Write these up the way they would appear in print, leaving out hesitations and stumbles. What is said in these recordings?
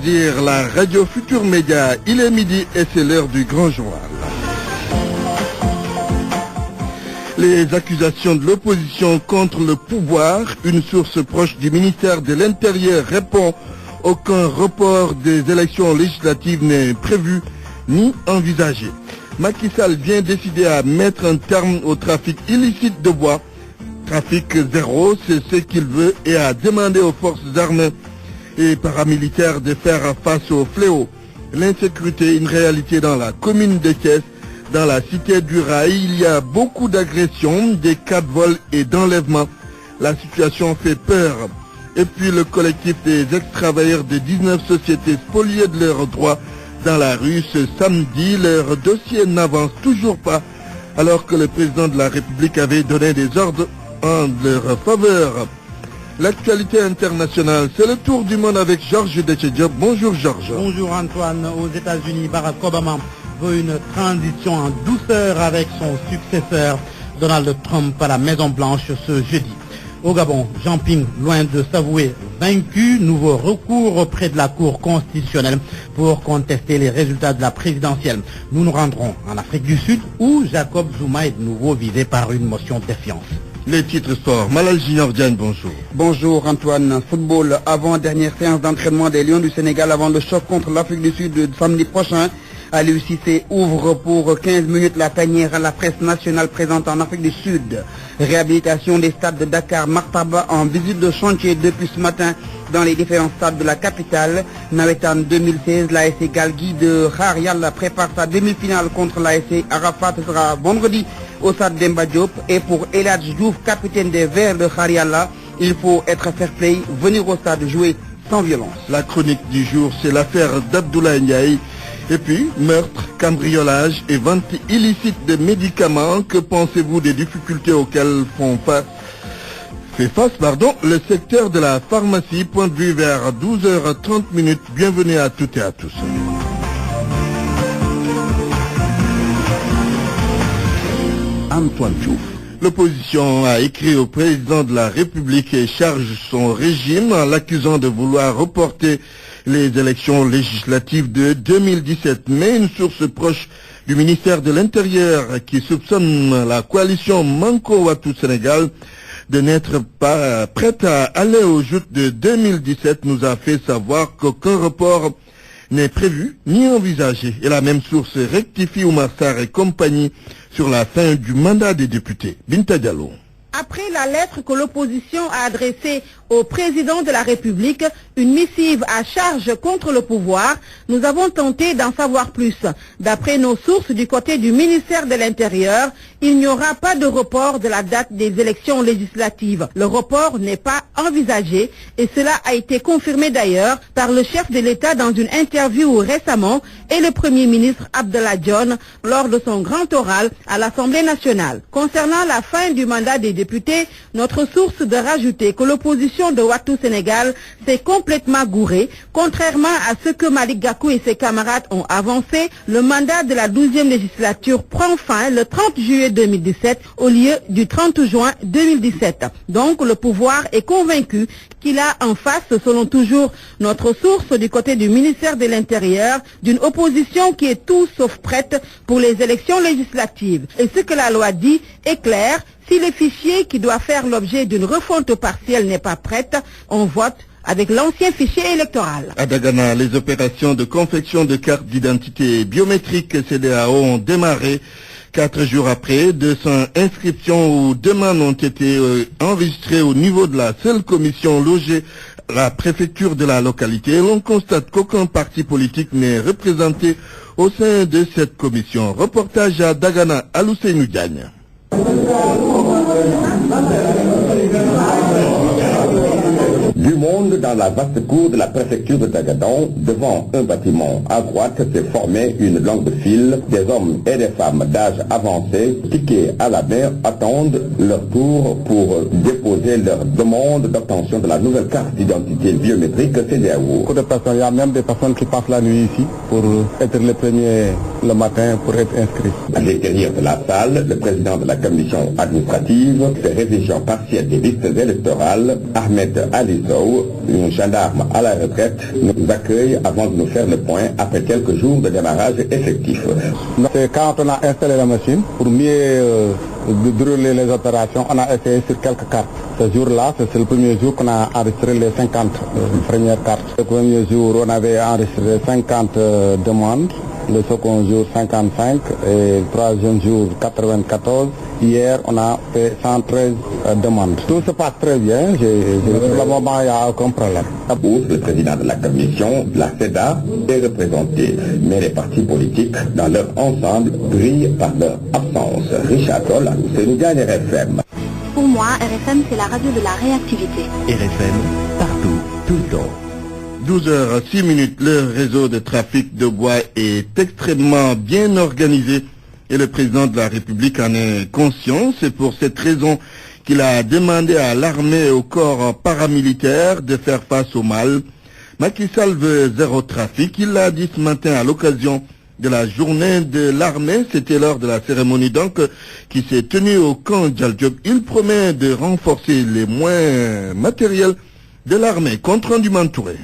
Dire la radio Futur Média, il est midi et c'est l'heure du grand journal. Les accusations de l'opposition contre le pouvoir, une source proche du ministère de l'Intérieur répond aucun report des élections législatives n'est prévu ni envisagé. Macky Sall vient décider à mettre un terme au trafic illicite de bois. Trafic zéro, c'est ce qu'il veut et a demandé aux forces armées et paramilitaires de faire face au fléau. L'insécurité, une réalité dans la commune de Thiès. Dans la cité du Rail, il y a beaucoup d'agressions, des cas de vol et d'enlèvement. La situation fait peur. Et puis le collectif des ex-travailleurs de 19 sociétés spoliées de leurs droits dans la rue ce samedi, leur dossier n'avance toujours pas, alors que le président de la République avait donné des ordres en leur faveur. L'actualité internationale, c'est le tour du monde avec Georges Dechediop. Bonjour Georges. Bonjour Antoine. Aux États-Unis, Barack Obama veut une transition en douceur avec son successeur Donald Trump à la Maison-Blanche ce jeudi. Au Gabon, Jean Ping, loin de s'avouer vaincu, nouveau recours auprès de la Cour constitutionnelle pour contester les résultats de la présidentielle. Nous nous rendrons en Afrique du Sud où Jacob Zuma est de nouveau visé par une motion de défiance. Les titres sport. Malal Junior Diagne, bonjour. Bonjour Antoine. Football, avant-dernière séance d'entraînement des Lions du Sénégal avant le choc contre l'Afrique du Sud samedi prochain. Aliou Cissé ouvre pour 15 minutes la tanière à la presse nationale présente en Afrique du Sud. Réhabilitation des stades de Dakar, Martaba en visite de chantier depuis ce matin dans les différents stades de la capitale. Nawetan 2016, l'ASC Galgui de Khar Yalla prépare sa demi-finale contre l'ASC Arafat. Ce sera vendredi au stade Demba Diop. Et pour El Hadji Diouf, capitaine des Verts de Khar Yalla, il faut être fair play, venir au stade jouer sans violence. La chronique du jour, c'est l'affaire d'Abdoulaye Ndiaye. Et puis, meurtre, cambriolage et vente illicite de médicaments. Que pensez-vous des difficultés auxquelles fait face le secteur de la pharmacie? Point de vue vers 12h30. Bienvenue à toutes et à tous. Antoine Diouf. L'opposition a écrit au président de la République et charge son régime en l'accusant de vouloir reporter les élections législatives de 2017. Mais une source proche du ministère de l'Intérieur qui soupçonne la coalition Manko Wattu Sénégal de n'être pas prête à aller aux joutes de 2017 nous a fait savoir qu'aucun report n'est prévu ni envisagé. Et la même source rectifie Oumar Sarr et compagnie sur la fin du mandat des députés. Binta Diallo. Après la lettre que l'opposition a adressée au président de la République, une missive à charge contre le pouvoir, nous avons tenté d'en savoir plus. D'après nos sources du côté du ministère de l'Intérieur, il n'y aura pas de report de la date des élections législatives. Le report n'est pas envisagé et cela a été confirmé d'ailleurs par le chef de l'État dans une interview récemment et le Premier ministre Abdallah Dionne lors de son grand oral à l'Assemblée nationale. Concernant la fin du mandat des députés, notre source de rajouter que l'opposition de Wattu Sénégal s'est complètement gourée. Contrairement à ce que Malick Gakou et ses camarades ont avancé, le mandat de la 12e législature prend fin le 30 juillet 2017 au lieu du 30 juin 2017. Donc le pouvoir est convaincu qu'il a en face, selon toujours notre source du côté du ministère de l'Intérieur, d'une opposition qui est tout sauf prête pour les élections législatives. Et ce que la loi dit est clair. Si le fichier qui doit faire l'objet d'une refonte partielle n'est pas prête, on vote avec l'ancien fichier électoral. À Dagana, les opérations de confection de cartes d'identité biométriques CEDEAO ont démarré. 4 jours après, 200 inscriptions ou demandes ont été enregistrées au niveau de la seule commission logée à la préfecture de la localité. L'on constate qu'aucun parti politique n'est représenté au sein de cette commission. Reportage à Dagana, Alousseinou Diagne. Du monde dans la vaste cour de la préfecture de Dagadan, devant un bâtiment. À droite s'est formée une longue file. Des hommes et des femmes d'âge avancé, tickets à la main, attendent leur tour pour déposer leur demande d'obtention de la nouvelle carte d'identité biométrique CEDEAO. Il y a même des personnes qui passent la nuit ici pour être les premiers le matin pour être inscrit. À l'intérieur de la salle, le président de la commission administrative fait révision partielle des listes électorales. Ahmed Alizou, un gendarme à la retraite, nous accueille avant de nous faire le point après quelques jours de démarrage effectif. C'est quand on a installé la machine, pour mieux dérouler les opérations, on a essayé sur quelques cartes. Ce jour-là, c'est le premier jour qu'on a enregistré les 50 premières cartes. Le premier jour, on avait enregistré 50 demandes. Le second jour, 55. Et le troisième jour, 94. Hier, on a fait 113 demandes. Tout se passe très bien. Pour le moment, il n'y a aucun problème. Le président de la commission, la CEDA, est représenté. Mais les partis politiques, dans leur ensemble, brillent par leur absence. Richard Toll, Sénégal RFM. Pour moi, RFM, c'est la radio de la réactivité. RFM, partout, tout le temps. 12h06, le réseau de trafic de bois est extrêmement bien organisé et le président de la République en est conscient. C'est pour cette raison qu'il a demandé à l'armée et au corps paramilitaire de faire face au mal. Macky Sall veut zéro trafic. Il l'a dit ce matin à l'occasion de la journée de l'armée. C'était lors de la cérémonie donc qui s'est tenue au camp Djaldjob. Il promet de renforcer les moyens matériels de l'armée. Compte rendu Mantouré.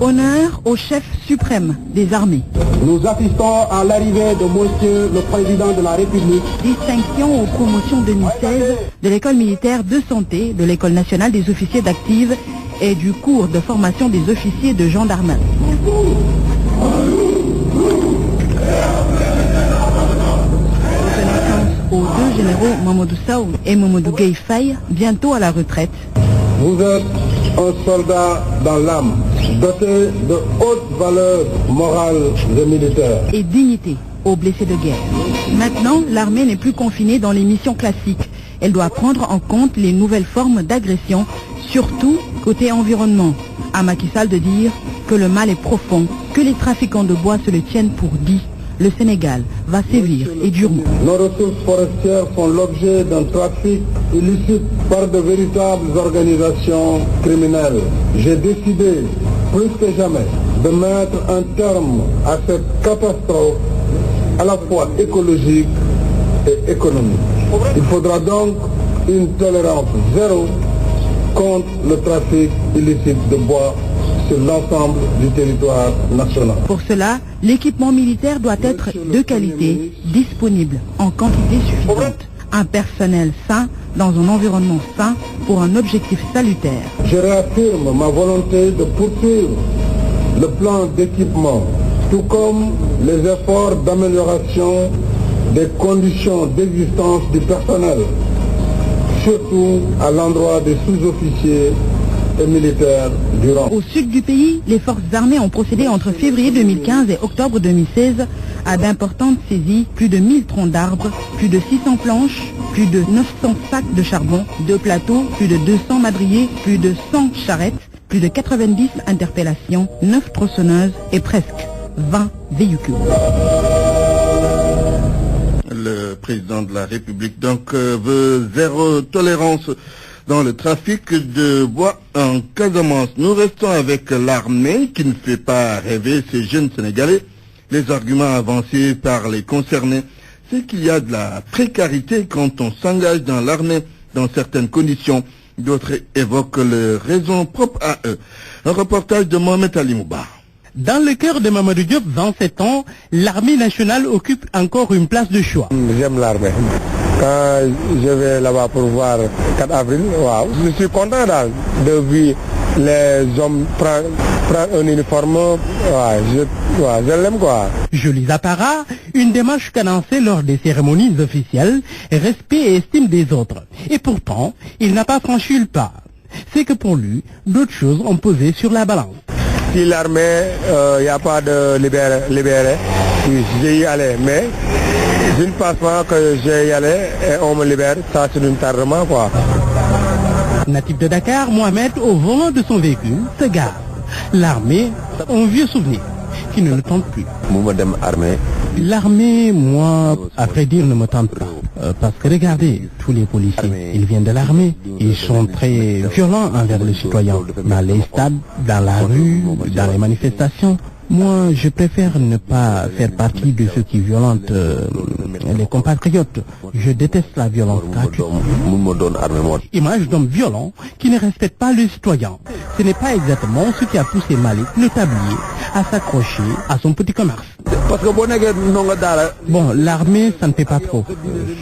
Honneur au chef suprême des armées. Nous assistons à l'arrivée de Monsieur le Président de la République. Distinction aux promotions 2016 de l'école militaire de santé, de l'école nationale des officiers d'active et du cours de formation des officiers de gendarmerie. Reconnaissance aux deux généraux Mamadou Sow et Mamadou Gueye Faye, bientôt à la retraite. Vous êtes un soldat dans l'âme, doté de hautes valeurs morales et militaires. Et dignité aux blessés de guerre. Maintenant, l'armée n'est plus confinée dans les missions classiques. Elle doit prendre en compte les nouvelles formes d'agression, surtout côté environnement. À Macky Sall de dire que le mal est profond, que les trafiquants de bois se le tiennent pour dit. Le Sénégal va sévir et durement. Nos ressources forestières font l'objet d'un trafic illicite par de véritables organisations criminelles. J'ai décidé, plus que jamais, de mettre un terme à cette catastrophe à la fois écologique et économique. Il faudra donc une tolérance zéro contre le trafic illicite de bois sur l'ensemble du territoire national. Pour cela, l'équipement militaire doit être de qualité, disponible en quantité suffisante. Un personnel sain dans un environnement sain pour un objectif salutaire. Je réaffirme ma volonté de poursuivre le plan d'équipement, tout comme les efforts d'amélioration des conditions d'existence du personnel, surtout à l'endroit des sous-officiers et militaires du rang. Au sud du pays, les forces armées ont procédé entre février 2015 et octobre 2016 à d'importantes saisies, plus de 1000 troncs d'arbres, plus de 600 planches, plus de 900 sacs de charbon, 2 plateaux, plus de 200 madriers, plus de 100 charrettes, plus de 90 interpellations, 9 tronçonneuses et presque 20 véhicules. Le président de la République donc veut zéro tolérance dans le trafic de bois en Casamance. Nous restons avec l'armée qui ne fait pas rêver ces jeunes Sénégalais. Les arguments avancés par les concernés, c'est qu'il y a de la précarité quand on s'engage dans l'armée dans certaines conditions. D'autres évoquent les raisons propres à eux. Un reportage de Mohamed Ali Mouba. Dans le cœur de Mamadou Diop, 27 ans, l'armée nationale occupe encore une place de choix. J'aime l'armée. Quand je vais là-bas pour voir 4 avril, wow, je suis content de voir les hommes prendre un uniforme. Je l'aime quoi. Jolis apparats, une démarche cadencée lors des cérémonies officielles, respect et estime des autres. Et pourtant, il n'a pas franchi le pas. C'est que pour lui, d'autres choses ont posé sur la balance. Si l'armée, il n'y a pas de libéré, j'ai y aller. Mais je ne pense pas que j'ai y aller et on me libère. Ça, c'est un tardement, quoi. Natif de Dakar, Mohamed, au volant de son véhicule, se gare. L'armée, un vieux souvenir qui ne le tente plus. L'armée, moi, à vrai dire, ne me tente pas. Parce que regardez, tous les policiers, ils viennent de l'armée. Ils sont très violents envers les citoyens. Dans les stades, dans la rue, dans les manifestations. Moi, je préfère ne pas faire partie de ceux qui violentent les compatriotes. Je déteste la violence gratuite. Image d'homme violent qui ne respecte pas le citoyen. Ce n'est pas exactement ce qui a poussé Malik, le tablier, à s'accrocher à son petit commerce. Bon, l'armée, ça ne fait pas trop.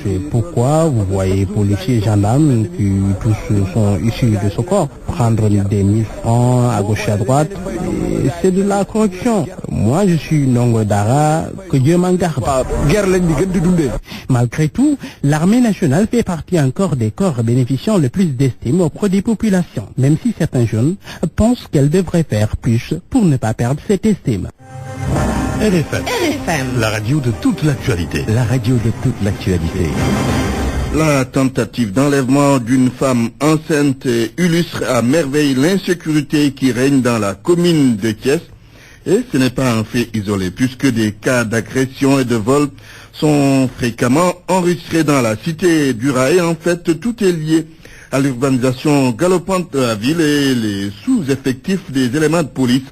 C'est pourquoi vous voyez policiers et gendarmes qui tous sont issus de ce corps prendre des 1000 francs à gauche et à droite. C'est de la corruption. Moi, je suis Ndongo Dara, que Dieu m'en garde. Malgré tout, l'armée nationale fait partie encore des corps bénéficiant le plus d'estime auprès des populations, même si certains jeunes pensent qu'elle devrait faire plus pour ne pas perdre cette estime. RFM, la radio de toute l'actualité. La radio de toute l'actualité. La tentative d'enlèvement d'une femme enceinte illustre à merveille l'insécurité qui règne dans la commune de Thiès. Et ce n'est pas un fait isolé, puisque des cas d'agression et de vol sont fréquemment enregistrés dans la cité du Rail. En fait, tout est lié à l'urbanisation galopante de la ville et les sous-effectifs des éléments de police.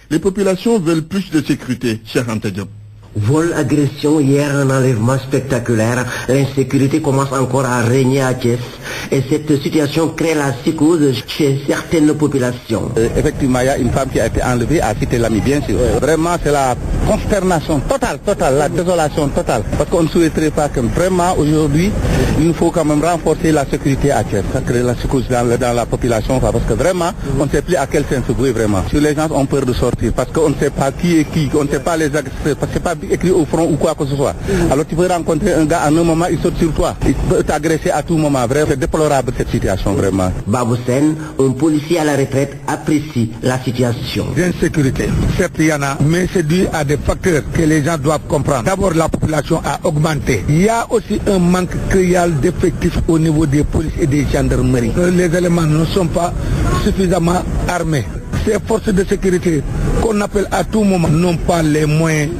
Les populations veulent plus de sécurité, cher Anta Diop. Vol, agression, hier un enlèvement spectaculaire. L'insécurité commence encore à régner à Thiès. Et cette situation crée la psychose chez certaines populations. Effectivement, il y a une femme qui a été enlevée à Cité Lamy, bien sûr. Vraiment, c'est la consternation totale, la désolation totale. Parce qu'on ne souhaiterait pas que vraiment, aujourd'hui, il faut quand même renforcer la sécurité à Thiès. Ça crée la psychose dans la population. Parce que vraiment, on ne sait plus à quel sens se vouer vraiment. Si les gens ont peur de sortir, parce qu'on ne sait pas qui est qui, on ne sait pas les agresseurs, parce que c'est pas écrit au front ou quoi que ce soit. Alors tu peux rencontrer un gars à un moment, il saute sur toi. Il peut t'agresser à tout moment. Vraiment, c'est déplorable cette situation, vraiment. Babou Sen, un policier à la retraite, apprécie la situation. L'insécurité, certes il y en a, mais c'est dû à des facteurs que les gens doivent comprendre. D'abord, la population a augmenté. Il y a aussi un manque cruel d'effectifs au niveau des polices et des gendarmeries. Les éléments ne sont pas suffisamment armés. Ces forces de sécurité qu'on appelle à tout moment n'ont pas les moyens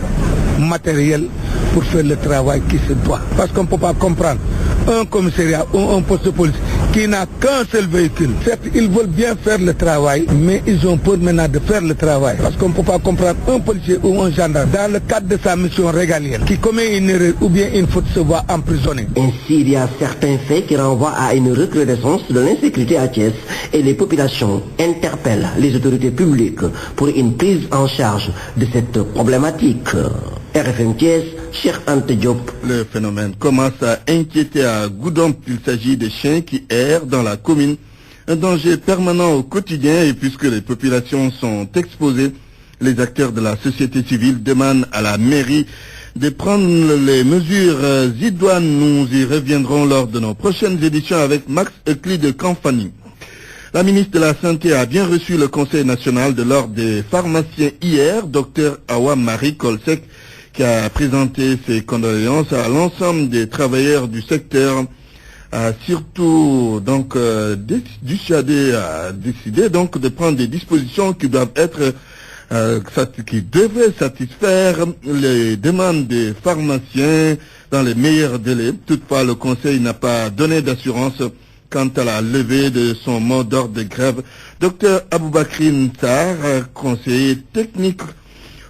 matériels pour faire le travail qui se doit. Parce qu'on ne peut pas comprendre un commissariat ou un poste de police qui n'a qu'un seul véhicule. Certes, ils veulent bien faire le travail, mais ils ont peur maintenant de faire le travail. Parce qu'on ne peut pas comprendre un policier ou un gendarme dans le cadre de sa mission régalienne qui commet une erreur ou bien une faute se voit emprisonné. Ainsi, il y a certains faits qui renvoient à une recrudescence de l'insécurité à Thiès et les populations interpellent les autorités publiques pour une prise en charge de cette problématique. RFM Thiès, Cheikh Anta Diop. Le phénomène commence à inquiéter à Goudomp. Il s'agit des chiens qui errent dans la commune. Un danger permanent au quotidien et puisque les populations sont exposées, les acteurs de la société civile demandent à la mairie de prendre les mesures idoines. Nous y reviendrons lors de nos prochaines éditions avec Max Euclide de Camfani. La ministre de la Santé a bien reçu le Conseil national de l'ordre des pharmaciens hier, Dr Awa Marie Kolsek, qui a présenté ses condoléances à l'ensemble des travailleurs du secteur, a surtout donc décidé donc de prendre des dispositions qui doivent être qui devraient satisfaire les demandes des pharmaciens dans les meilleurs délais. Toutefois, le Conseil n'a pas donné d'assurance quant à la levée de son mot d'ordre de grève. Dr Aboubakri Sarr, conseiller technique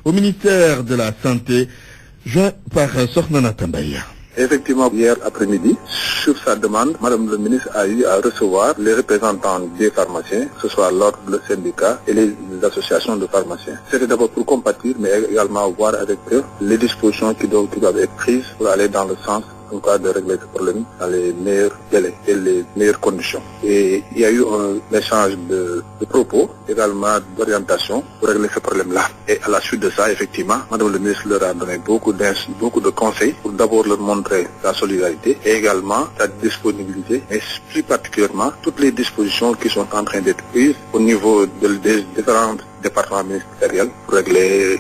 au ministère de la Santé, joint par Sornana Tambaya. Effectivement, hier après-midi, sur sa demande, Madame le ministre a eu à recevoir les représentants des pharmaciens, que ce soit l'ordre, le syndicat et les associations de pharmaciens. C'était d'abord pour compatir, mais également voir avec eux les dispositions qui doivent être prises pour aller dans le sens en cas de régler ce problème dans les meilleurs délais et les meilleures conditions. Et il y a eu un échange de propos, également d'orientation pour régler ce problème-là. Et à la suite de ça, effectivement, Madame le ministre leur a donné beaucoup de conseils pour d'abord leur montrer sa solidarité et également sa disponibilité, mais plus particulièrement toutes les dispositions qui sont en train d'être prises au niveau des différents départements ministériels pour régler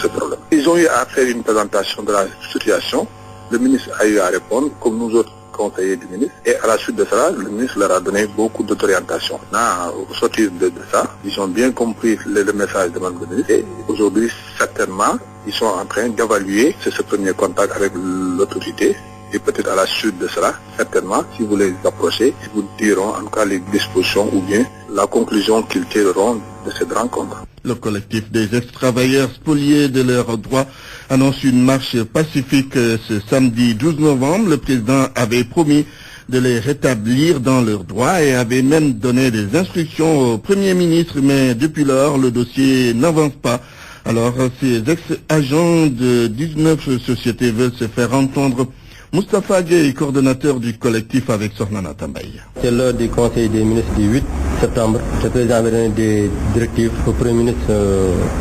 ce problème. Ils ont eu à faire une présentation de la situation. Le ministre a eu à répondre, comme nous autres conseillers du ministre, et à la suite de cela, le ministre leur a donné beaucoup d'orientation. Au sortir de ça, ils ont bien compris le message de Mme le ministre, et aujourd'hui, certainement, ils sont en train d'évaluer ce premier contact avec l'autorité, et peut-être à la suite de cela, certainement, si vous les approchez, ils vous diront en tout cas les dispositions ou bien la conclusion qu'ils tireront de cette rencontre. Le collectif des ex-travailleurs spoliés de leurs droits annonce une marche pacifique ce samedi 12 novembre. Le président avait promis de les rétablir dans leurs droits et avait même donné des instructions au Premier ministre, mais depuis lors, le dossier n'avance pas. Alors, ces ex-agents de 19 sociétés veulent se faire entendre. Moustapha Gueye, coordonnateur du collectif avec Sornana Tambaye. C'est lors du conseil des ministres du 8 septembre. Le président avait donné des directives au Premier ministre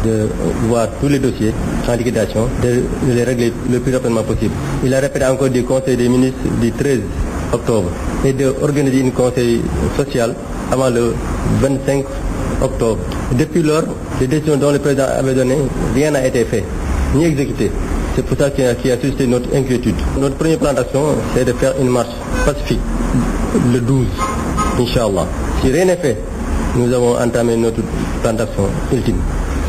de voir tous les dossiers en liquidation, de les régler le plus rapidement possible. Il a répété encore du conseil des ministres du 13 octobre et d'organiser un conseil social avant le 25 octobre. Depuis lors, les décisions dont le président avait données, rien n'a été fait, ni exécuté. C'est pour ça qu'il a suscité notre inquiétude. Notre premier plan d'action, c'est de faire une marche pacifique le 12, Inch'Allah. Si rien n'est fait, nous avons entamé notre plan d'action ultime.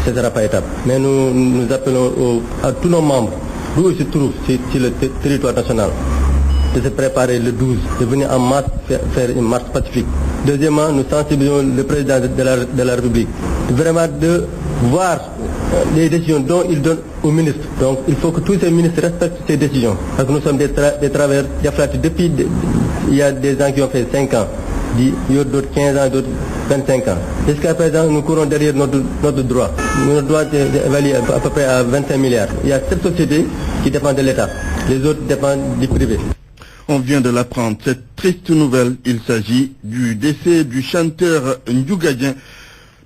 Ce ne sera pas étape. Mais nous appelons à tous nos membres, d'où ils se trouvent sur le territoire national, de se préparer le 12, de venir en masse faire une marche pacifique. Deuxièmement, nous sensibilisons le président de la République, vraiment de voir les décisions dont il donne aux ministres. Donc il faut que tous ces ministres respectent ces décisions. Parce que nous sommes des travailleurs déflatés depuis, il y a des gens qui ont fait 5 ans, d'autres 15 ans, d'autres 25 ans. Jusqu'à présent, nous courons derrière notre droit. Notre droit est évalué à peu près à 25 milliards. Il y a 7 sociétés qui dépendent de l'État. Les autres dépendent du privé. On vient de l'apprendre, cette triste nouvelle. Il s'agit du décès du chanteur Ndougadien.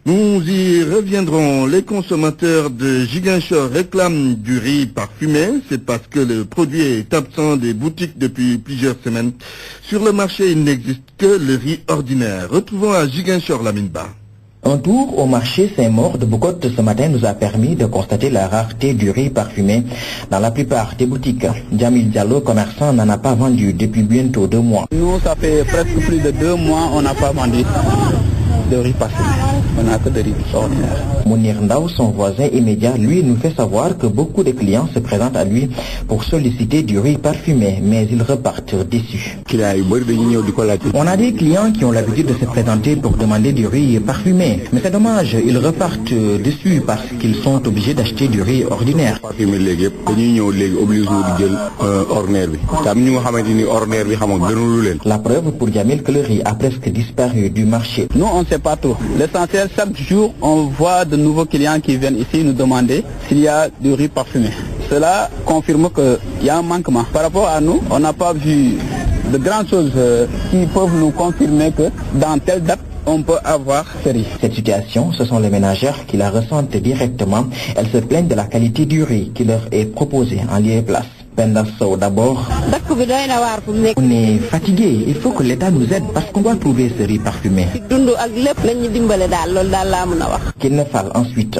Nous y reviendrons. Les consommateurs de Ziguinchor réclament du riz parfumé. C'est parce que le produit est absent des boutiques depuis plusieurs semaines. Sur le marché, il n'existe que le riz ordinaire. Retrouvons à Ziguinchor Lamine Ba. Un tour au marché Saint-Maur de Boucotte ce matin nous a permis de constater la rareté du riz parfumé dans la plupart des boutiques. Djamil Diallo, commerçant, n'en a pas vendu depuis bientôt 2 mois. Nous, ça fait presque plus de 2 mois, on n'a pas vendu de riz parfumé. On n'a que de riz ordinaire. Mounir Ndao, son voisin immédiat, lui, nous fait savoir que beaucoup de clients se présentent à lui pour solliciter du riz parfumé, mais ils repartent déçus. On a des clients qui ont l'habitude de se présenter pour demander du riz parfumé, mais c'est dommage, ils repartent déçus parce qu'ils sont obligés d'acheter du riz ordinaire. La preuve pour Djamil que le riz a presque disparu du marché. Nous, on ne sait pas trop. L'essentiel, chaque jour, on voit de nouveaux clients qui viennent ici nous demander s'il y a du riz parfumé. Cela confirme qu'il y a un manquement. Par rapport à nous, on n'a pas vu de grandes choses qui peuvent nous confirmer que dans telle date, on peut avoir ce riz. Cette situation, ce sont les ménagères qui la ressentent directement. Elles se plaignent de la qualité du riz qui leur est proposé en lieu et place. Pendasso d'abord. On est fatigué, il faut que l'État nous aide parce qu'on doit trouver ce riz parfumé. Qu'il ne faille ensuite.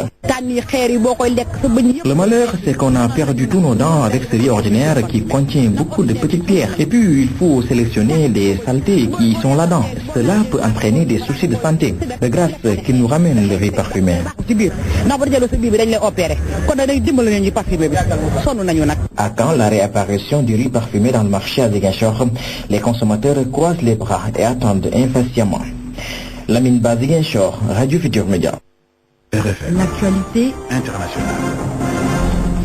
Le malheur, c'est qu'on a perdu tous nos dents avec ce riz ordinaire qui contient beaucoup de petites pierres. Et puis, il faut sélectionner les saletés qui sont là-dedans. Cela peut entraîner des soucis de santé. De grâce qu'il nous ramène le riz parfumé. À quand la réapparition du riz parfumé dans le marché à Ziguinchor? Les consommateurs croisent les bras et attendent impatiemment. Lamine Ba, Ziguinchor, Radio Futur Média. L'actualité internationale.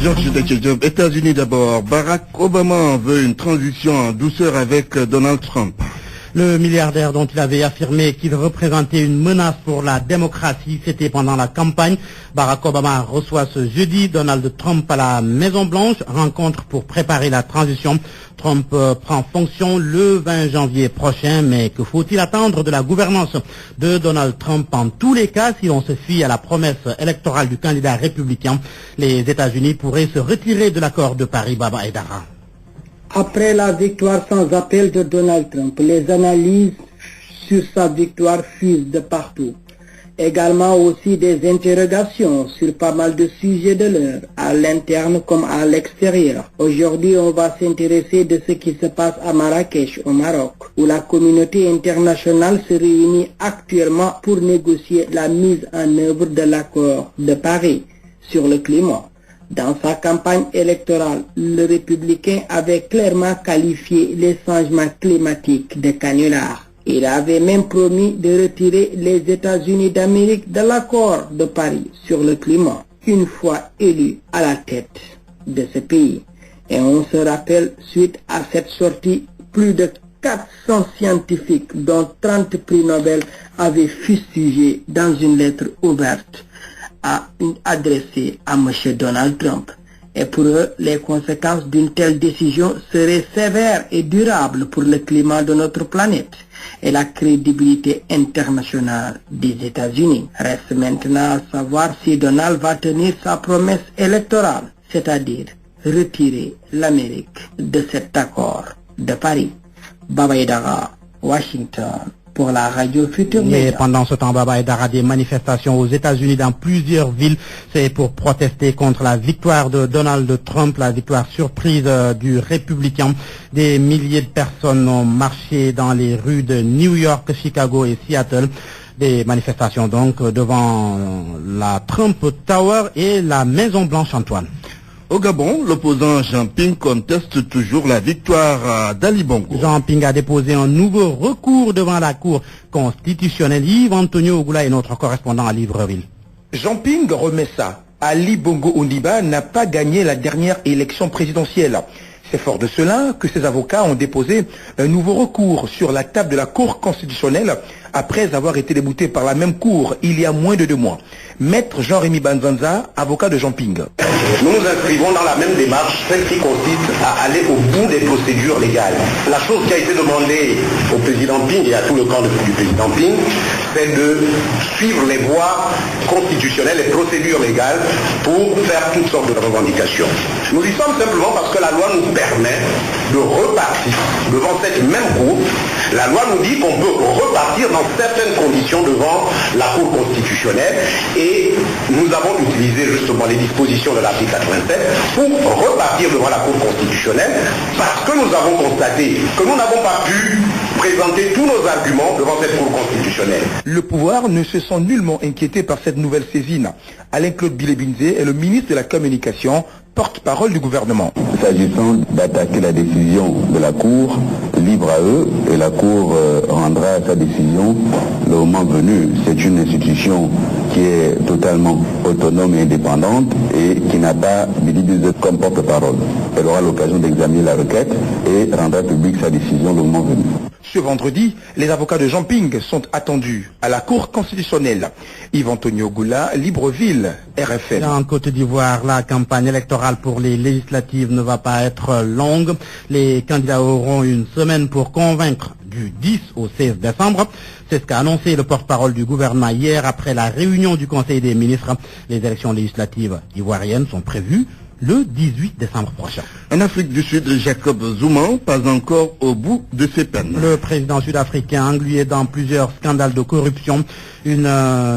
Georges Dekejov, États-Unis d'abord. Barack Obama veut une transition en douceur avec Donald Trump. Le milliardaire dont il avait affirmé qu'il représentait une menace pour la démocratie, c'était pendant la campagne. Barack Obama reçoit ce jeudi Donald Trump à la Maison-Blanche, rencontre pour préparer la transition. Trump prend fonction le 20 janvier prochain, mais que faut-il attendre de la gouvernance de Donald Trump? En tous les cas, si l'on se fie à la promesse électorale du candidat républicain, les États-Unis pourraient se retirer de l'accord de Paris. Baba Edara. Après la victoire sans appel de Donald Trump, les analyses sur sa victoire fusent de partout. Également aussi des interrogations sur pas mal de sujets de l'heure, à l'interne comme à l'extérieur. Aujourd'hui, on va s'intéresser de ce qui se passe à Marrakech, au Maroc, où la communauté internationale se réunit actuellement pour négocier la mise en œuvre de l'accord de Paris sur le climat. Dans sa campagne électorale, le républicain avait clairement qualifié les changements climatiques de canular. Il avait même promis de retirer les États-Unis d'Amérique de l'accord de Paris sur le climat, une fois élu à la tête de ce pays. Et on se rappelle, suite à cette sortie, plus de 400 scientifiques, dont 30 prix Nobel, avaient fustigé dans une lettre ouverte adressée à M. Donald Trump. Et pour eux, les conséquences d'une telle décision seraient sévères et durables pour le climat de notre planète et la crédibilité internationale des États-Unis. Reste maintenant à savoir si Donald va tenir sa promesse électorale, c'est-à-dire retirer l'Amérique de cet accord de Paris. Baba Idara, Washington, pour la radio Futur Média. Et pendant ce temps, Baba Idara, des manifestations aux États-Unis dans plusieurs villes, c'est pour protester contre la victoire de Donald Trump, la victoire surprise du républicain. Des milliers de personnes ont marché dans les rues de New York, Chicago et Seattle. Des manifestations donc devant la Trump Tower et la Maison Blanche, Antoine. Au Gabon, l'opposant Jean Ping conteste toujours la victoire d'Ali Bongo. Jean Ping a déposé un nouveau recours devant la Cour constitutionnelle. Yves Antonio Ogoula est notre correspondant à Libreville. Jean Ping remet ça. Ali Bongo Ondimba n'a pas gagné la dernière élection présidentielle. C'est fort de cela que ses avocats ont déposé un nouveau recours sur la table de la Cour constitutionnelle après avoir été déboutés par la même Cour il y a moins de 2 mois. Maître Jean-Rémy Banzanza, avocat de Jean Ping. Nous nous inscrivons dans la même démarche, celle qui consiste à aller au bout des procédures légales. La chose qui a été demandée au président Ping et à tout le camp du président Ping, c'est de suivre les voies constitutionnelles et procédures légales pour faire toutes sortes de revendications. Nous y sommes simplement parce que la loi nous permet de repartir devant cette même Cour. La loi nous dit qu'on peut repartir dans certaines conditions devant la Cour constitutionnelle et nous avons utilisé justement les dispositions de l'article 87 pour repartir devant la Cour constitutionnelle parce que nous avons constaté que nous n'avons pas pu présenter tous nos arguments devant cette Cour constitutionnelle. Le pouvoir ne se sent nullement inquiété par cette nouvelle saisine. Alain-Claude Bilé-Binzé est le ministre de la Communication, porte-parole du gouvernement. S'agissant d'attaquer la décision de la Cour, libre à eux, et la Cour rendra sa décision le moment venu. C'est une institution qui est totalement autonome et indépendante et qui n'a pas Bilé-Binzé comme porte-parole. Elle aura l'occasion d'examiner la requête et rendra publique sa décision le moment venu. Ce vendredi, les avocats de Jean Ping sont attendus à la Cour constitutionnelle. Yves Antonio Goula, Libreville, RFM. En Côte d'Ivoire, la campagne électorale pour les législatives ne va pas être longue. Les candidats auront une semaine pour convaincre du 10 au 16 décembre. C'est ce qu'a annoncé le porte-parole du gouvernement hier après la réunion du Conseil des ministres. Les élections législatives ivoiriennes sont prévues le 18 décembre prochain. En Afrique du Sud, Jacob Zuma, pas encore au bout de ses peines. Le président sud-africain englué dans plusieurs scandales de corruption. Une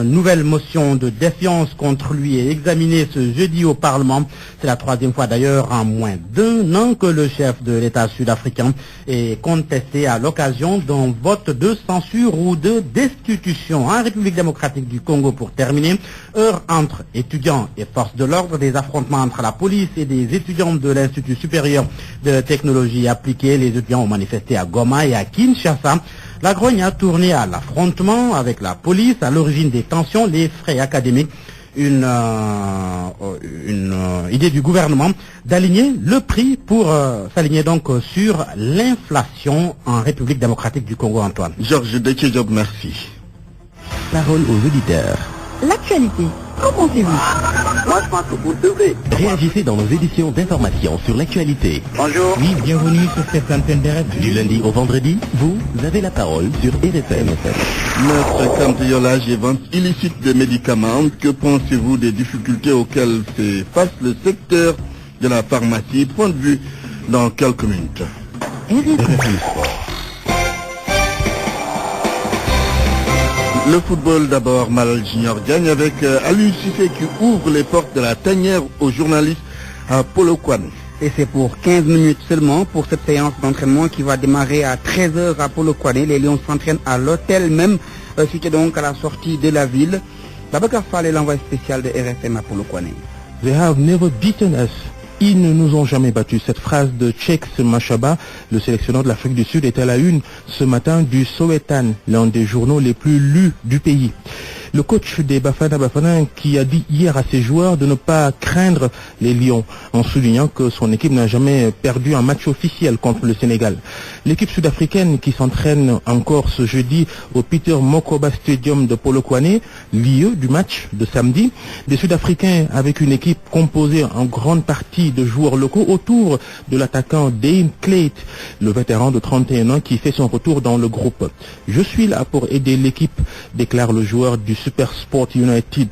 nouvelle motion de défiance contre lui est examinée ce jeudi au Parlement. C'est la 3e fois d'ailleurs en moins d'1 an que le chef de l'État sud-africain est contesté à l'occasion d'un vote de censure ou de destitution. En République démocratique du Congo, pour terminer, heure entre étudiants et forces de l'ordre, des affrontements entre la police et des étudiants de l'Institut supérieur de technologie appliquée. Les étudiants ont manifesté à Goma et à Kinshasa. La grogne a tourné à l'affrontement avec la police. À l'origine des tensions, les frais académiques, une idée du gouvernement d'aligner le prix pour s'aligner donc sur l'inflation en République démocratique du Congo. Antoine. Georges Dekejog, merci. Parole aux auditeurs. L'actualité, qu'en pensez-vous? Moi, je pense que vous devez. Réagissez dans nos éditions d'information sur l'actualité. Bonjour. Oui, bienvenue sur cette antenne d'RFM. Du lundi au vendredi, vous avez la parole sur RFM. Notre cambriolage et vente illicite de médicaments, que pensez-vous des difficultés auxquelles fait face le secteur de la pharmacie? Point de vue dans quelques minutes. RFM. Le football d'abord, Malal Junior gagne avec Aliou Cissé qui ouvre les portes de la tanière aux journalistes à Polokwane. Et c'est pour 15 minutes seulement pour cette séance d'entraînement qui va démarrer à 13h à Polokwane. Les Lions s'entraînent à l'hôtel même, suite donc à la sortie de la ville. Babacar Fall est l'envoyé spécial de RFM à Polokwane. They have never beaten us Ils ne nous ont jamais battus. Cette phrase de Tchèque Machaba, le sélectionneur de l'Afrique du Sud, est à la une ce matin du Sowetan, l'un des journaux les plus lus du pays. Le coach des Bafana Bafana qui a dit hier à ses joueurs de ne pas craindre les Lions, en soulignant que son équipe n'a jamais perdu un match officiel contre le Sénégal. L'équipe sud-africaine qui s'entraîne encore ce jeudi au Peter Mokoba Stadium de Polokwane, lieu du match de samedi. Des Sud-Africains avec une équipe composée en grande partie de joueurs locaux autour de l'attaquant Dane Clayton, le vétéran de 31 ans qui fait son retour dans le groupe. Je suis là pour aider l'équipe, déclare le joueur du Super Sport United.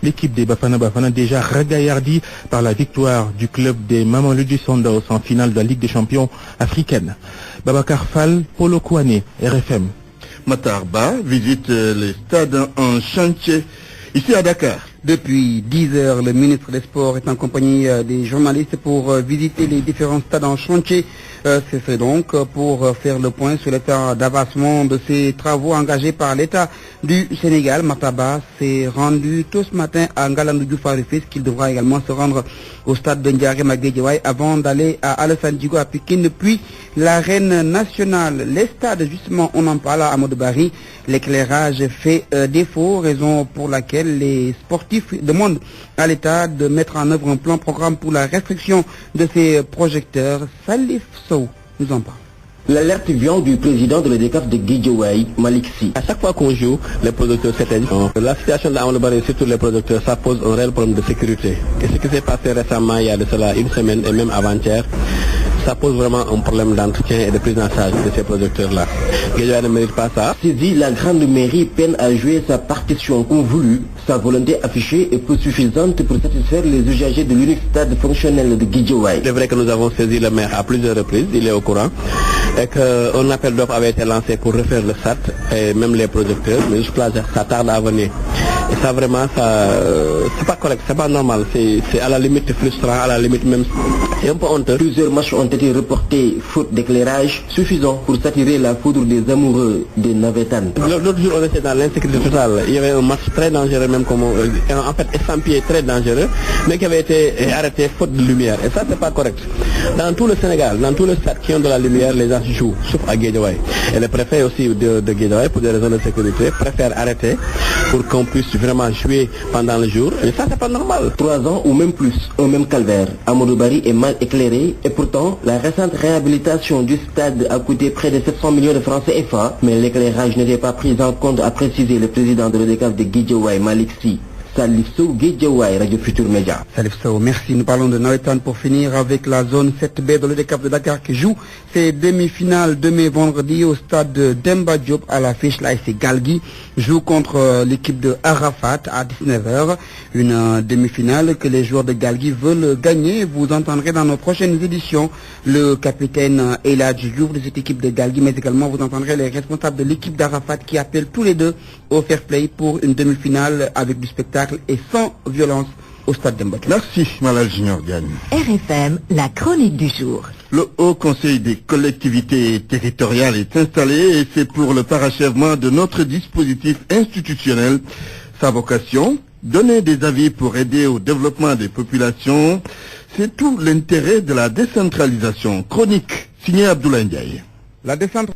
L'équipe des Bafana Bafana déjà ragaillardie par la victoire du club des Mamelodi Sundowns en finale de la Ligue des Champions africaine. Babacar Fall, Polokwane, RFM. Matarba visite les stades en chantier ici à Dakar. Depuis 10 heures, le ministre des Sports est en compagnie des journalistes pour visiter les différents stades en chantier. C'est donc pour faire le point sur l'état d'avancement de ces travaux engagés par l'État du Sénégal. Mataba s'est rendu tôt ce matin à Ngalandou Diouf à Rufisque, qu'il devra également se rendre au stade de Ndiarème à Guédiawaye avant d'aller à Alassane Djigo à Pikine, puis l'arène nationale. Les stades, justement, on en parle à Amadou Barry. L'éclairage fait défaut, raison pour laquelle les sportifs demandent à l'État de mettre en œuvre un plan programme pour la restriction de ces projecteurs. Salif Sow nous en parle. L'alerte vient du président de l'EDCAF de Guédiawaye, Malik Sy. À chaque fois qu'on joue, les producteurs s'éteignent. La situation d'Amadou Barry, surtout les producteurs, ça pose un réel problème de sécurité. Et ce qui s'est passé récemment, il y a de cela une semaine et même avant-hier, ça pose vraiment un problème d'entretien et de prise en charge de ces producteurs-là. Guédiawaye ne mérite pas ça. Saisi, la grande mairie peine à jouer sa partition comme voulu. Sa volonté affichée est peu suffisante pour satisfaire les usagers de l'unique stade fonctionnel de Guédiawaye. C'est vrai que nous avons saisi le maire à plusieurs reprises, il est au courant, et qu'un appel d'offres avait été lancé pour refaire le stade, et même les producteurs, mais jusque-là, ça tarde à venir. Et ça vraiment, c'est pas correct, c'est pas normal, c'est à la limite frustrant, à la limite même, c'est un peu honteux. Plusieurs matchs ont été reportés faute d'éclairage suffisant pour s'attirer la foudre des amoureux des Navétanes. L'autre jour, on était dans l'insécurité totale. Il y avait un match très dangereux, même comme en fait estampillé très dangereux, mais qui avait été arrêté faute de lumière. Et ça, c'est pas correct. Dans tout le Sénégal, dans tous les stades qui ont de la lumière, les gens jouent, sauf à Guédiawaye. Et le préfet aussi de Guédiawaye, pour des raisons de sécurité, préfère arrêter pour qu'on puisse vraiment jouer pendant le jour. Et ça, c'est pas normal. 3 ans ou même plus, un même calvaire. Amadou Barry est mal éclairé et pourtant, la récente réhabilitation du stade a coûté près de 700 millions de francs CFA, mais l'éclairage n'était pas pris en compte, a précisé le président de l'EDCAF de Guédiawaye, Malik Sy. Salif Sow, Guédiawaye, Radio Futur Média. Salif Sow, merci. Nous parlons de Nawetan pour finir avec la zone 7B de l'EDCAF de Dakar qui joue ses demi-finales demain vendredi au stade de Demba Diop à l'affiche. Là, c'est Galgui joue contre l'équipe de Arafat à 19h. Une demi-finale que les joueurs de Galgui veulent gagner. Vous entendrez dans nos prochaines éditions le capitaine Eladj Diouf de cette équipe de Galgui, mais également vous entendrez les responsables de l'équipe d'Arafat qui appellent tous les deux au fair play pour une demi-finale avec du spectacle et sans violence au stade Demba Diop. Merci, Malal Junior Diagne. RFM, la chronique du jour. Le Haut Conseil des collectivités territoriales est installé et c'est pour le parachèvement de notre dispositif institutionnel. Sa vocation, donner des avis pour aider au développement des populations, c'est tout l'intérêt de la décentralisation. Chronique, signé Abdoulaye Ndiaye. La décentralisation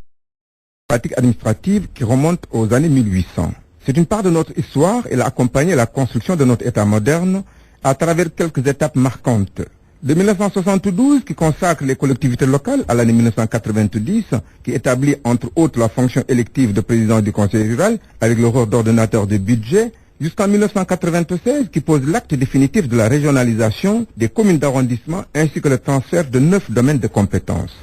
pratique administrative qui remonte aux années 1800. C'est une part de notre histoire. Elle a accompagné la construction de notre État moderne à travers quelques étapes marquantes. De 1972, qui consacre les collectivités locales, à l'année 1990, qui établit entre autres la fonction élective de président du conseil rural avec le rôle d'ordonnateur des budgets, jusqu'en 1996, qui pose l'acte définitif de la régionalisation des communes d'arrondissement ainsi que le transfert de 9 domaines de compétences.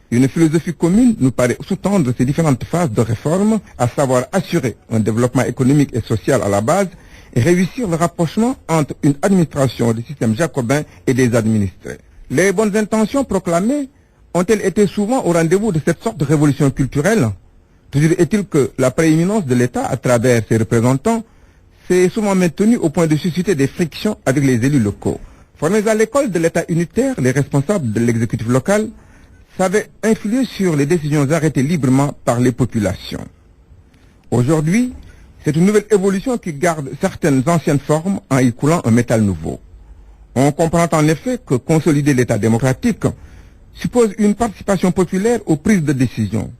Une philosophie commune nous paraît sous-tendre ces différentes phases de réforme, à savoir assurer un développement économique et social à la base et réussir le rapprochement entre une administration du système jacobin et des administrés. Les bonnes intentions proclamées ont-elles été souvent au rendez-vous de cette sorte de révolution culturelle? Toujours est-il que la prééminence de l'État à travers ses représentants s'est souvent maintenue au point de susciter des frictions avec les élus locaux. Formés à l'école de l'État unitaire, les responsables de l'exécutif local savaient influer sur les décisions arrêtées librement par les populations. Aujourd'hui, c'est une nouvelle évolution qui garde certaines anciennes formes en y coulant un métal nouveau. On comprend en effet que consolider l'État démocratique suppose une participation populaire aux prises de décision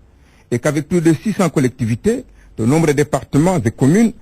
et qu'avec plus de 600 collectivités, de nombreux départements et communes,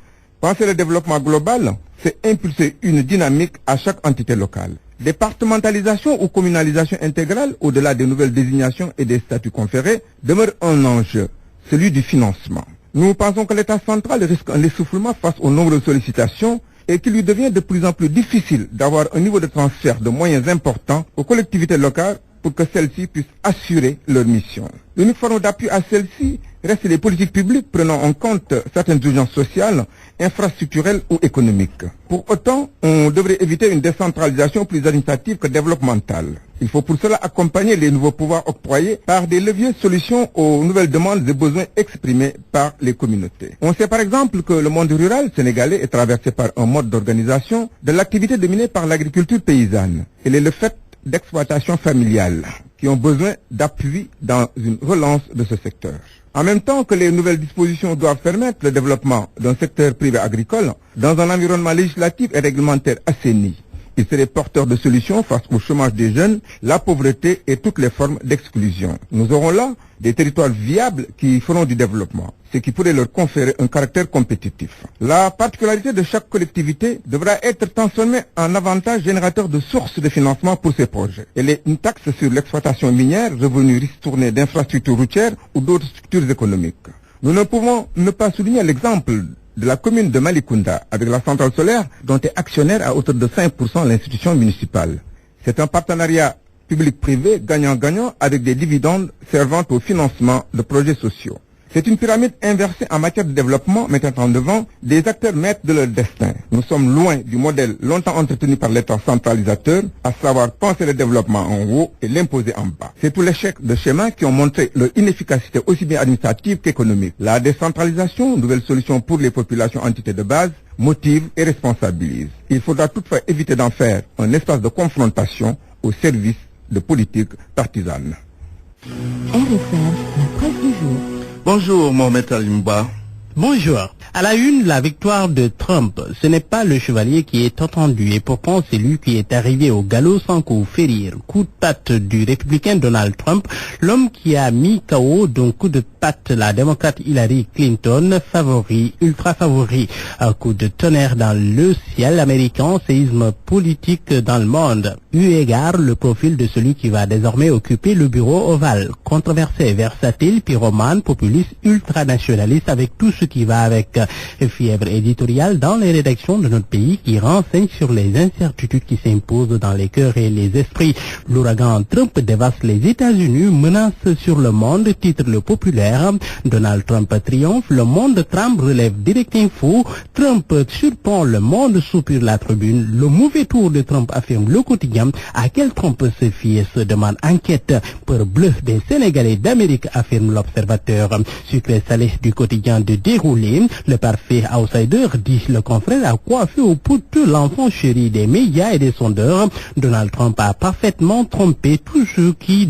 penser le développement global, c'est impulser une dynamique à chaque entité locale. Départementalisation ou communalisation intégrale, au-delà des nouvelles désignations et des statuts conférés, demeure un enjeu, celui du financement. Nous pensons que l'État central risque un essoufflement face aux nombreuses sollicitations et qu'il lui devient de plus en plus difficile d'avoir un niveau de transfert de moyens importants aux collectivités locales pour que celles-ci puissent assurer leur mission. L'unique forme d'appui à celles-ci reste les politiques publiques prenant en compte certaines urgences sociales, infrastructurelles ou économiques. Pour autant, on devrait éviter une décentralisation plus administrative que développementale. Il faut pour cela accompagner les nouveaux pouvoirs octroyés par des leviers de solutions aux nouvelles demandes et besoins exprimés par les communautés. On sait par exemple que le monde rural sénégalais est traversé par un mode d'organisation de l'activité dominée par l'agriculture paysanne. Elle est le fait d'exploitation familiale qui ont besoin d'appui dans une relance de ce secteur. En même temps que les nouvelles dispositions doivent permettre le développement d'un secteur privé agricole dans un environnement législatif et réglementaire assaini, il serait porteur de solutions face au chômage des jeunes, la pauvreté et toutes les formes d'exclusion. Nous aurons là des territoires viables qui feront du développement, ce qui pourrait leur conférer un caractère compétitif. La particularité de chaque collectivité devra être transformée en avantage générateur de sources de financement pour ces projets. Elle est une taxe sur l'exploitation minière, revenus ristournés d'infrastructures routières ou d'autres structures économiques. Nous ne pouvons ne pas souligner l'exemple de la commune de Malicounda avec la centrale solaire dont est actionnaire à hauteur de 5% l'institution municipale. C'est un partenariat public-privé gagnant-gagnant avec des dividendes servant au financement de projets sociaux. C'est une pyramide inversée en matière de développement mettant en devant des acteurs maîtres de leur destin. Nous sommes loin du modèle longtemps entretenu par l'État centralisateur, à savoir penser le développement en haut et l'imposer en bas. C'est tout l'échec de schémas qui ont montré leur inefficacité aussi bien administrative qu'économique. La décentralisation, nouvelle solution pour les populations entités de base, motive et responsabilise. Il faudra toutefois éviter d'en faire un espace de confrontation au service de politiques partisanes. RFM, la presse du jour. Bonjour Mohamed Alimba. Bonjour. À la une, la victoire de Trump. Ce n'est pas le chevalier qui est attendu et pourtant c'est lui qui est arrivé au galop sans coup férir. Coup de patte du républicain Donald Trump, l'homme qui a mis KO d'un coup de patte la démocrate Hillary Clinton, ultra favori. Un coup de tonnerre dans le ciel américain, séisme politique dans le monde. Eu égard le profil de celui qui va désormais occuper le bureau ovale. Controversé, versatile, pyromane, populiste, ultranationaliste avec tout ce qui va avec. Fièvre éditoriale dans les rédactions de notre pays qui renseigne sur les incertitudes qui s'imposent dans les cœurs et les esprits. L'ouragan Trump dévaste les États-Unis, menace sur le monde, titre le populaire. Donald Trump triomphe, le monde tremble, relève Direct Info. Trump surprend le monde, soupire la tribune. Le mauvais tour de Trump, affirme le quotidien. À quel Trump se fie, se demande enquête. Peur bleue des Sénégalais d'Amérique, affirme l'observateur. Sucré salé du quotidien de déroulé. Le parfait outsider, dit le confrère, a coiffé au poutre l'enfant chéri des médias et des sondeurs. Donald Trump a parfaitement trompé tous ceux qui,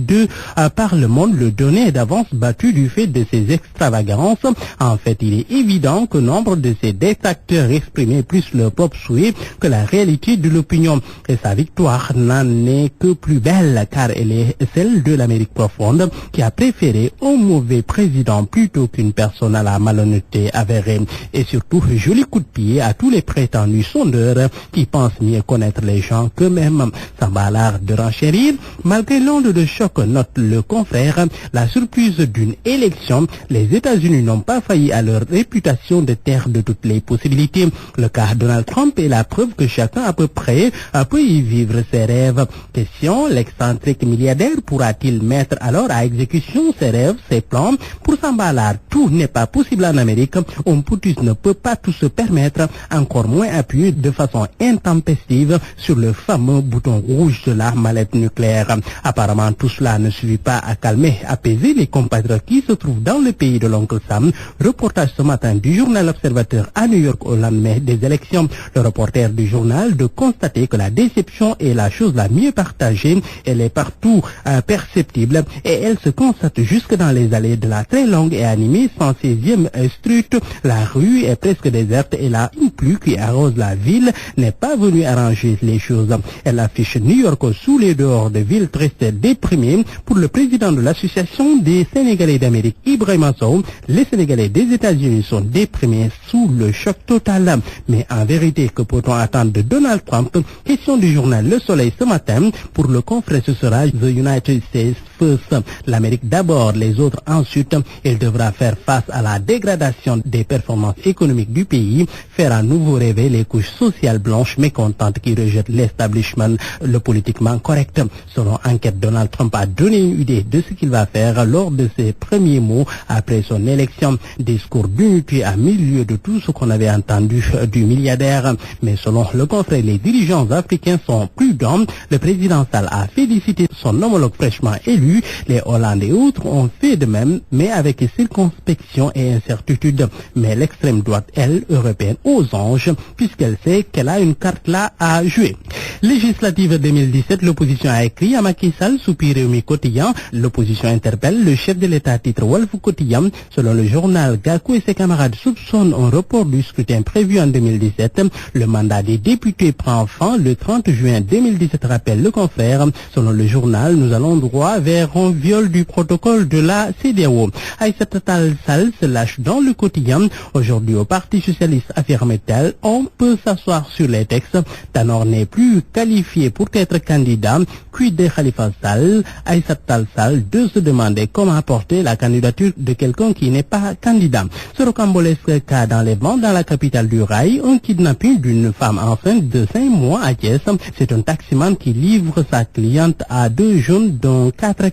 par le monde, le donnaient d'avance battu du fait de ses extravagances. En fait, il est évident que nombre de ses détracteurs exprimaient plus leur propre souhait que la réalité de l'opinion. Et sa victoire n'en est que plus belle, car elle est celle de l'Amérique profonde, qui a préféré un mauvais président plutôt qu'une personne à la malhonnêteté avérée. Et surtout, joli coup de pied à tous les prétendus sondeurs qui pensent mieux connaître les gens qu'eux-mêmes. Samba l'art de renchérir. Malgré l'onde de choc, note le confrère, la surprise d'une élection, les États-Unis n'ont pas failli à leur réputation de terre de toutes les possibilités. Le cas Donald Trump est la preuve que chacun à peu près peut y vivre ses rêves. Question, l'excentrique milliardaire pourra-t-il mettre alors à exécution ses rêves, ses plans? Pour Samba l'art, tout n'est pas possible en Amérique. Un putschiste ne peut pas tout se permettre, encore moins appuyer de façon intempestive sur le fameux bouton rouge de la mallette nucléaire. Apparemment, tout cela ne suffit pas à calmer, apaiser les compatriotes qui se trouvent dans le pays de l'oncle Sam. Reportage ce matin du journal Observateur à New York au lendemain des élections. Le reporter du journal de constater que la déception et la chose la mieux partagée. Elle est partout perceptible et elle se constate jusque dans les allées de la très longue et animée 116e Street. La rue est presque déserte et la pluie qui arrose la ville n'est pas venue arranger les choses. Elle affiche New York sous les dehors de ville triste et déprimée. Pour le président de l'association des Sénégalais d'Amérique, Ibrahima Sow, les Sénégalais des États-Unis sont déprimés sous le choc total. Mais en vérité, que peut-on attendre de Donald Trump? Question du journal Le Soleil ce matin. Pour le confrère, ce sera The United States First. L'Amérique d'abord, les autres ensuite. Il devra faire face à la dégradation des performances économiques du pays, faire à nouveau rêver les couches sociales blanches mécontentes qui rejettent l'establishment, le politiquement correct. Selon enquête, Donald Trump a donné une idée de ce qu'il va faire lors de ses premiers mots après son élection. Discours d'unité à milieu de tout ce qu'on avait entendu du milliardaire. Mais selon le confrère, les dirigeants africains sont prudents. Le président Sall a félicité son homologue fraîchement élu. Les Hollandais et autres ont fait de même, mais avec circonspection et incertitude. Mais l'extrême droite, elle, européenne, aux anges, puisqu'elle sait qu'elle a une carte là à jouer. Législative 2017, l'opposition a écrit à Macky Sall sous Réumi Quotidien. L'opposition interpelle le chef de l'État, titre Walf Quotidien. Selon le journal, Gakou et ses camarades soupçonnent un report du scrutin prévu en 2017. Le mandat des députés prend fin le 30 juin 2017, rappelle le confrère. Selon le journal, nous allons droit vers un viol du protocole de la CEDEAO. Aïssata Tall Sall se lâche dans le quotidien. Aujourd'hui, au Parti socialiste, affirme-t-elle, on peut s'asseoir sur les textes. Tanor n'est plus qualifié pour être candidat. Quid de Khalifa Sall? Aïssata Tall Sall de se demander comment apporter la candidature de quelqu'un qui n'est pas candidat. Ce rocambolesque cas d'enlèvement dans la capitale du rail, un kidnapping d'une femme enceinte de 5 mois à Thiès. C'est un taximan qui livre sa cliente à 2 jeunes dont 4.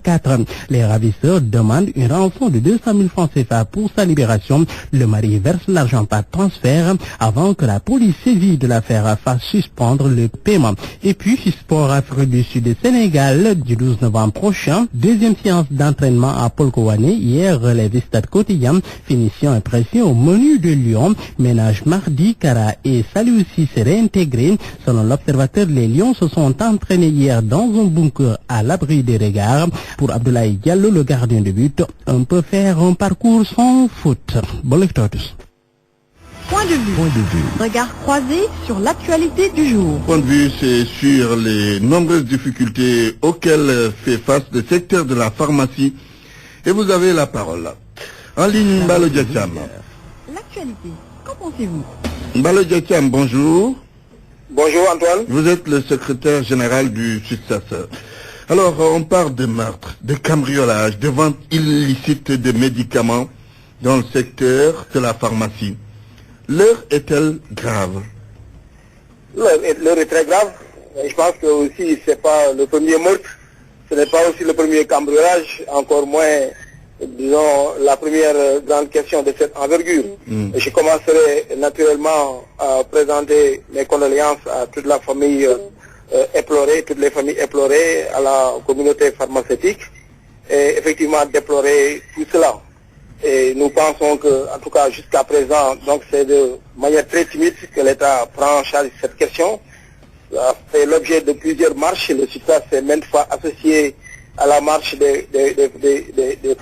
Les ravisseurs demandent une rançon de 200 000 francs CFA pour sa libération. Le mari verse l'argent par transfert avant que la police saisie de l'affaire fasse suspendre le paiement. Et puis, Sport Afrique du Sud et Sénégal du 12 novembre prochain. Deuxième séance d'entraînement à Polkowane. Hier, relève Stade Quotidien. Finition et pression au menu de Lyon. Ménage mardi, Kara et Saliussi s'est réintégré. Selon l'observateur, les Lions se sont entraînés hier dans un bunker à l'abri des regards. Pour Abdoulaye Diallo, le gardien de but, on peut faire un parcours sans faute. Bon lecture à tous. Point de vue. Regard croisé sur l'actualité du jour. Point de vue, c'est sur les nombreuses difficultés auxquelles fait face le secteur de la pharmacie. Et vous avez la parole. En ligne, Mbalo Diatiam. L'actualité, qu'en pensez-vous? Mbalo Diatiam, bonjour. Bonjour Antoine. Vous êtes le secrétaire général du SUTSAS. Alors, on parle de meurtre, de cambriolage, de vente illicite de médicaments dans le secteur de la pharmacie. L'heure est-elle grave? L'heure est très grave. Je pense que aussi c'est pas le premier meurtre, ce n'est pas aussi le premier cambriolage, encore moins, disons, la première grande question de cette envergure. Je commencerai naturellement à présenter mes condoléances à toute la famille éplorée, toutes les familles éplorées, à la communauté pharmaceutique, et effectivement déplorer tout cela. Et nous pensons que, en tout cas jusqu'à présent, donc c'est de manière très timide que l'État prend en charge cette question. Ça fait l'objet de plusieurs marches. Le SUTSAS s'est maintes fois associé à la marche des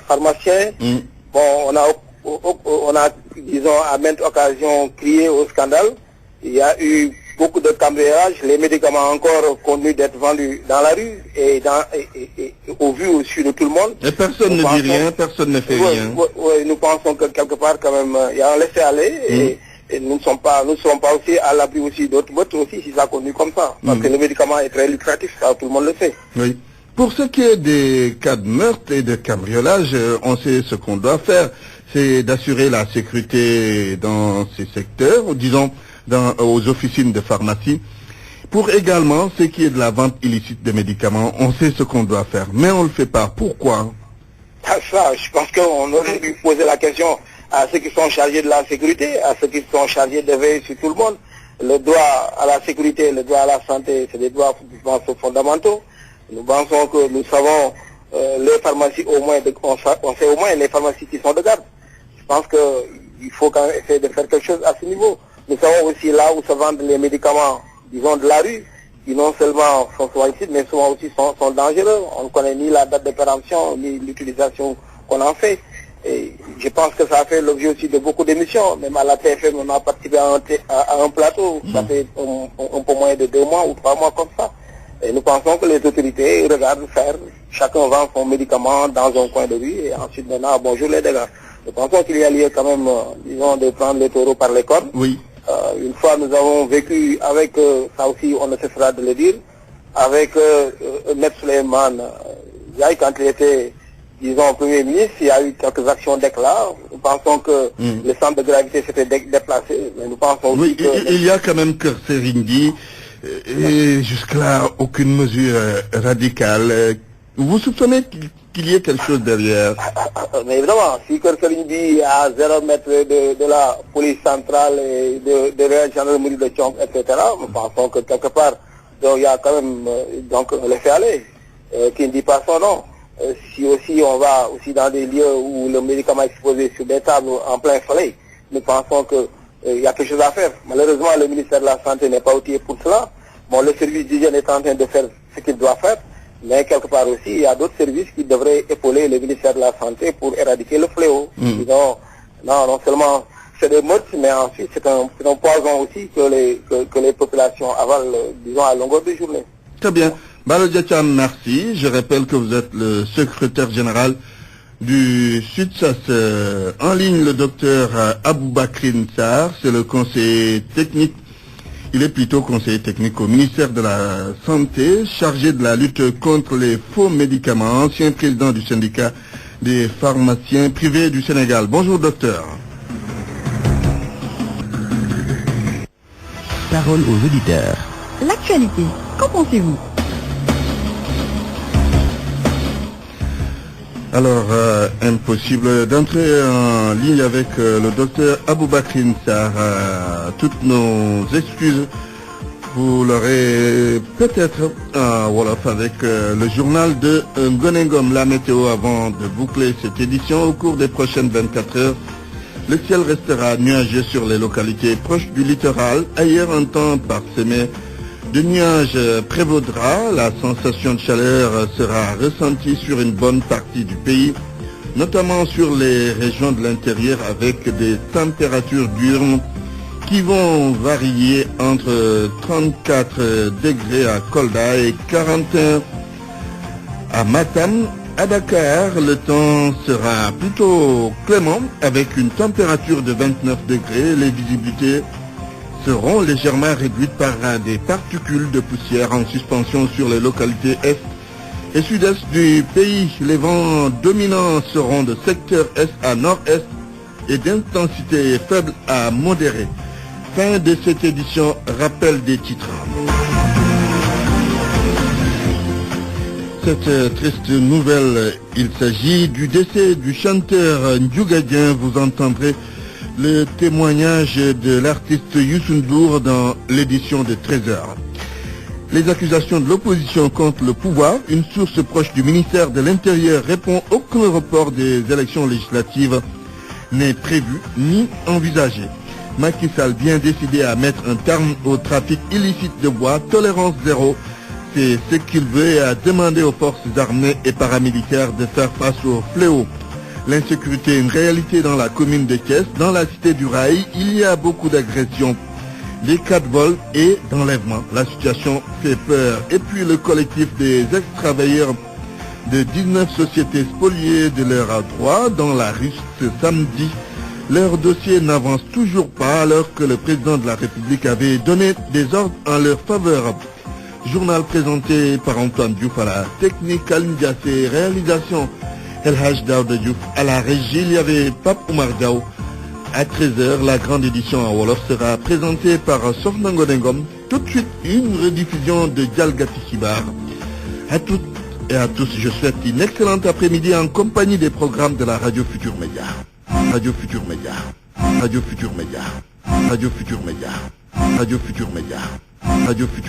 pharmaciens. Bon, on a, disons, à maintes occasions crié au scandale. Il y a eu beaucoup de cambriolage, les médicaments encore contenus d'être vendus dans la rue et au vu aussi de tout le monde. Et personne ne dit rien, personne ne fait rien. Oui, nous pensons que quelque part quand même, il y a un laisser-aller et nous ne serons pas aussi à l'abri aussi d'autres meurtres aussi si ça continue comme ça. Parce que le médicament est très lucratif, ça tout le monde le sait. Oui. Pour ce qui est des cas de meurtre et de cambriolage, on sait ce qu'on doit faire. C'est d'assurer la sécurité dans ces secteurs, disons, aux officines de pharmacie. Pour également ce qui est de la vente illicite de médicaments, on sait ce qu'on doit faire, mais on ne le fait pas. Pourquoi? Ça, je pense qu'on aurait dû poser la question à ceux qui sont chargés de la sécurité, à ceux qui sont chargés de veiller sur tout le monde. Le droit à la sécurité, le droit à la santé, c'est des droits fondamentaux. Nous pensons que nous savons les pharmacies au moins, on sait au moins les pharmacies qui sont de garde. Je pense qu'il faut quand même essayer de faire quelque chose à ce niveau. Nous savons aussi là où se vendent les médicaments, disons, de la rue, qui non seulement sont souvent illicites, mais souvent aussi sont dangereux. On ne connaît ni la date de péremption, ni l'utilisation qu'on en fait. Et je pense que ça a fait l'objet aussi de beaucoup d'émissions. Même à la TFM, on a participé à un plateau, ça fait un peu moins de 2 mois ou 3 mois comme ça. Et nous pensons que les autorités regardent faire, chacun vend son médicament dans un coin de rue et ensuite maintenant, bonjour les dégâts. Nous pensons qu'il y a lieu quand même, disons, de prendre les taureaux par les cornes. Oui. Une fois nous avons vécu avec, ça aussi on ne cessera de le dire, avec Maître Souleymane Ndiaye quand il était, disons, Premier ministre, il y a eu quelques actions d'éclat. Nous pensons que le centre de gravité s'était déplacé, mais nous pensons aussi que... Il y a quand même que Serindi, et jusque-là, aucune mesure radicale. Vous soupçonnez qu'il y ait quelque chose derrière? Mais évidemment, si Serindi est à 0 mètre de la police centrale et de la gendarmerie de Tchonk, etc., nous pensons que quelque part, donc, il y a quand même donc, un laisser-aller qui ne dit pas son nom. Si aussi on va aussi dans des lieux où le médicament est exposé sur des tables en plein soleil, nous pensons que il y a quelque chose à faire. Malheureusement, le ministère de la Santé n'est pas outillé pour cela. Bon, le service d'hygiène est en train de faire ce qu'il doit faire, mais quelque part aussi, il y a d'autres services qui devraient épauler le ministère de la Santé pour éradiquer le fléau. Disons, non seulement c'est des meurtres, mais ensuite c'est un poison aussi que les populations avalent, disons, à longueur de journée. Très bien. Balo Diatiam, merci. Je rappelle que vous êtes le secrétaire général du SUTSAS. En ligne, le docteur Aboubakrin Sarr, c'est le conseiller technique. Il est plutôt conseiller technique au ministère de la Santé, chargé de la lutte contre les faux médicaments, ancien président du syndicat des pharmaciens privés du Sénégal. Bonjour docteur. Parole aux auditeurs. L'actualité, qu'en pensez-vous? Alors, impossible d'entrer en ligne avec le docteur Aboubakrin Sarr. Toutes nos excuses, vous l'aurez peut-être en Wolof avec le journal de Ngonengom, la météo, avant de boucler cette édition. Au cours des prochaines 24 heures, le ciel restera nuageux sur les localités proches du littoral. Ailleurs, un temps parsemé de nuages prévaudra. La sensation de chaleur sera ressentie sur une bonne partie du pays, notamment sur les régions de l'intérieur, avec des températures diurnes qui vont varier entre 34 degrés à Kolda et 41 à Matam. À Dakar, le temps sera plutôt clément avec une température de 29 degrés. Les visibilités seront légèrement réduites par des particules de poussière en suspension sur les localités est et sud-est du pays. Les vents dominants seront de secteur est à nord-est et d'intensité faible à modérée. Fin de cette édition, rappel des titres. Cette triste nouvelle, il s'agit du décès du chanteur Ndiougadien. Vous entendrez le témoignage de l'artiste Youssou N'Dour dans l'édition de 13h. Les accusations de l'opposition contre le pouvoir, une source proche du ministère de l'Intérieur répond aucun report des élections législatives n'est prévu ni envisagé. Macky Sall bien décidé à mettre un terme au trafic illicite de bois, tolérance zéro. C'est ce qu'il veut et a demandé aux forces armées et paramilitaires de faire face au fléau. L'insécurité est une réalité dans la commune de Thiès. Dans la cité du Rail, il y a beaucoup d'agressions, des cas de vol et d'enlèvement. La situation fait peur. Et puis le collectif des ex-travailleurs de 19 sociétés spoliées de leurs droits dans la rue ce samedi. Leur dossier n'avance toujours pas alors que le président de la République avait donné des ordres en leur faveur. Journal présenté par Antoine Diouf à la technique, Aline Diassé, réalisation El Haj Daouda Diouf. À la régie, il y avait Pape Oumar Diaw. À 13h, la grande édition en Wolof sera présentée par Sofna Ngonengom. Tout de suite, une rediffusion de Dialgati Kibar. À toutes et à tous, je souhaite une excellente après-midi en compagnie des programmes de la Radio Futur Média. Radio Futur Média. Radio Futur Média. Radio Futur Média. Radio Futur Média. Radio Futur